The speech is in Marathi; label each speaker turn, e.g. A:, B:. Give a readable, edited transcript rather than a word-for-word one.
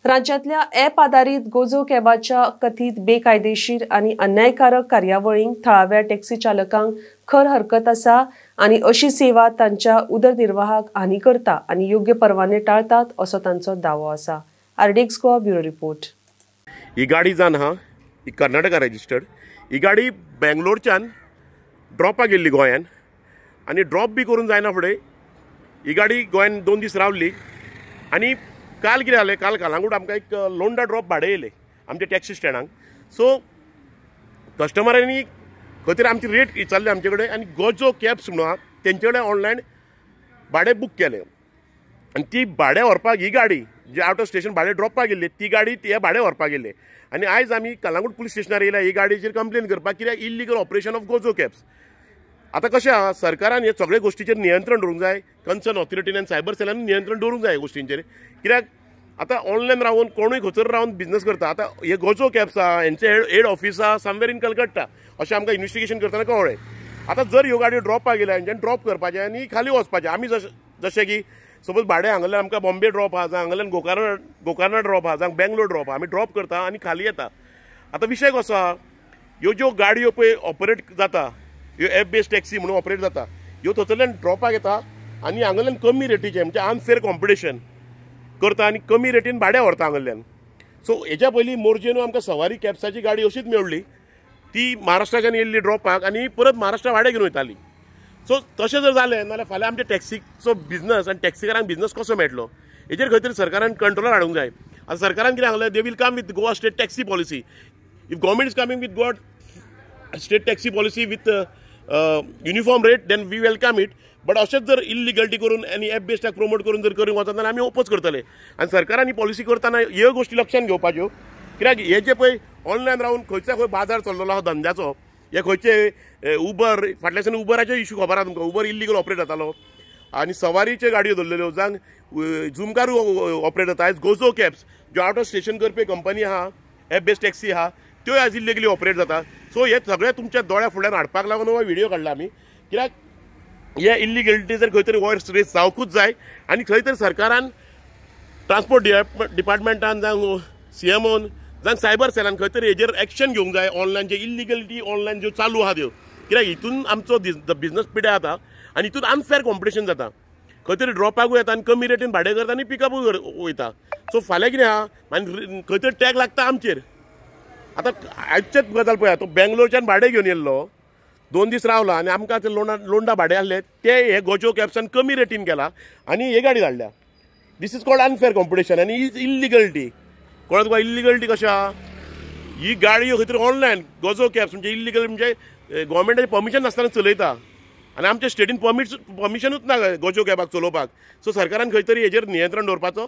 A: राज्यातल्या ॲप आधारित गोजो कॅबाच्या कथित बेकायदेशीर आणि अन्यायकारक कार्यावळींक थळाव्या टॅक्सी चालकांक खर हरकत आसा आणि अशी सेवा तांच्या उदरनिर्वाहाक हानी करता आणि योग्य परवाने टाळतात असो तांचो दावो आसा। RDX Goa bureau report.
B: ही गाडी जावन ही कर्नाटका रजिस्टर्ड। ही गाडी बेंगलोरच्यान ड्रॉपाक गेल्ली गोंयान आणि ड्रॉप बी करून जायना फुडें ही गाडी गोंयान 2 दीस रावली आणि काल कितें जालें, कालांगूट आमकां एक लोंडा ड्रॉप भाडें येयलें आमच्या टॅक्सी स्टँडाक। सो कस्टमरांनी खंय तरी आमची रेट विचारली आमचे कडेन आनी गोजो कॅब्स म्हणून तेंचे कडेन ऑनलायन भाडें बूक केलें आनी ती भाडें व्हरपाक ही गाडी जी आउट ऑफ स्टेशन भाडें ड्रॉपाक गेल्ली ती गाडी हे भाडें व्हरपाक गेल्ले। आनी आयज आमी कालांगूट पुलीस स्टेशनार येयल्या ही गाडयेचेर कंप्लेन करपाक, कित्याक illegal operation of Gojo cabs. आतां कशें आहा, सरकारान हे सगळे गोश्टीचेर नियंत्रण दवरूंक जाय, कन्सर्न ऑथॉरिटीन आनी सायबर सेलान नियंत्रण दवरूंक जाय गोश्टींचेर। कित्याक आतां ऑनलायन रावन कोणूय खंयसर रावन बिजनेस करता। आतां हे गोजो कॅब्स आहा हेंचे हेड ऑफिस आहा समवेर इन कलकत्ता अशें आमकां इन्व्हेस्टिगेशन करतना कळ्ळें। आतां जर ह्यो गाडयो ड्रॉपाक गेल्या हेंच्यानी ड्रॉप करपाचें आनी खाली वचपाचें। आमी जशें की सपोज भाडें हांगाल्यान आमकां बॉम्बे ड्रॉप आहा, जावं हांगाल्यान गोकर्णा ड्रॉप आहा, जावं बेंगलोर ड्रॉप आहा, आमी ड्रॉप करता आनी खाली येता। आतां विशय कसो आहा, ह्यो ज्यो गाडयो पळय ऑपरेट जाता, ह्यो ॲप बेस्ड टॅक्सी म्हणून ऑपरेट जाता, ह्यो थंयसरल्यान ड्रॉपाक येता आनी हांगाल्यान कमी रेटीचें म्हणजे अनफेअर कॉम्पिटिशन करता आनी कमी रेटीन भाडें व्हरता हांगाल्यान। सो हेच्या पयलीं मोरजेन आमकां सवारी कॅब्साची गाडी अशीच मेळ्ळी, ती महाराष्ट्राच्यान येयल्ली ड्रॉपाक आनी परत महाराष्ट्रा भाडें घेवन वयताली। सो तशें जर जालें नाल्यार फाल्यां आमच्या टॅक्सीचो बिजनस आनी टॅक्सीकारांक बिजनस कसो मेळटलो, हेचेर खंय तरी सरकारान कंट्रोलार हाडूंक जाय। आतां सरकारान कितें सांगलें, they will come with Goa state taxi policy. If government is coming with Goa state taxi policy with uniform rate then we welcome it. But अशेंच जर इलिगलिटी करून आनी ॲप बेस्डाक प्रमोट करून जर करूंक वचत जाल्यार आमी ओपोज करतले। आनी सरकारान ही पॉलिसी करतना ह्यो गोश्टी लक्षांत घेवपाच्यो, कित्याक हे जे पळय ऑनलायन रावन खंयच्या खंय बाजार चल्लेलो आहा धंद्याचो, हे खंयचे उबर फाटल्याच्यान उबराचे इशू खबर आहा तुमकां, उबर इल्लीगल ऑपरेट जातालो आनी सवारीच्यो गाडयो धरलेल्यो, जावं झुमकारू ऑपरेट जाता। आयज गोजो कॅब्स ज्यो out of station Karpi company आहा, ॲप बेस्ड टॅक्सी आहा, त्यो आयज इल्लीगली ऑपरेट जाता। सो हे सगळे तुमच्या दोळ्या फुड्यान हाडपाक लागून हो व्हिडिओ काडला आमी, कित्याक हे इल्लीगलिटी जर खंय तरी वॉयस रेस जावकूच जाय आनी खंय तरी सरकारान ट्रान्सपोर्ट डिपार्टमेंटान जावं CMOन जावं सायबर सेलान खंय तरी हेजेर एक्शन घेवंक जाय। ऑनलायन जे इल्लीगलिटी ऑनलायन ज्यो चालू आहा त्यो, कित्याक हितून आमचो बिजनस पिड्यार जाता आनी हितून अनफेअर कॉम्पिटिशन जाता। खंय तरी ड्रॉपाकूय येता आनी कमी रेटीन भाडें करता आनी पिकअपूय वयता। सो फाल्यां कितें आहा, आनी खंय तरी टॅग लागता आमचेर। आतां आयचेच गजाल पळया, तो बेंगलोरच्यान भाडें घेवन येयल्लो, 2 दीस रावला आनी आमकां ते लोंडा भाडें आहलें ते हे गोजो कॅब्सान कमी रेटीन केला आनी हे गाडी धाडल्या। This is called unfair competition आनी इज इल्लीगलिटी। कळत तुका इल्लीगलिटी कशी आहा, ही गाडयो खंय तरी ऑनलायन गोजो कॅब्स म्हणजे इल्लीगल म्हणजे गव्हर्मेंटाचें परमिशन नासतना चलयता आनी आमच्या स्टेटीन परमिशनूच ना गोजो कॅबाक चलोवपाक। सो सरकारान खंय तरी हेजेर नियंत्रण दवरपाचो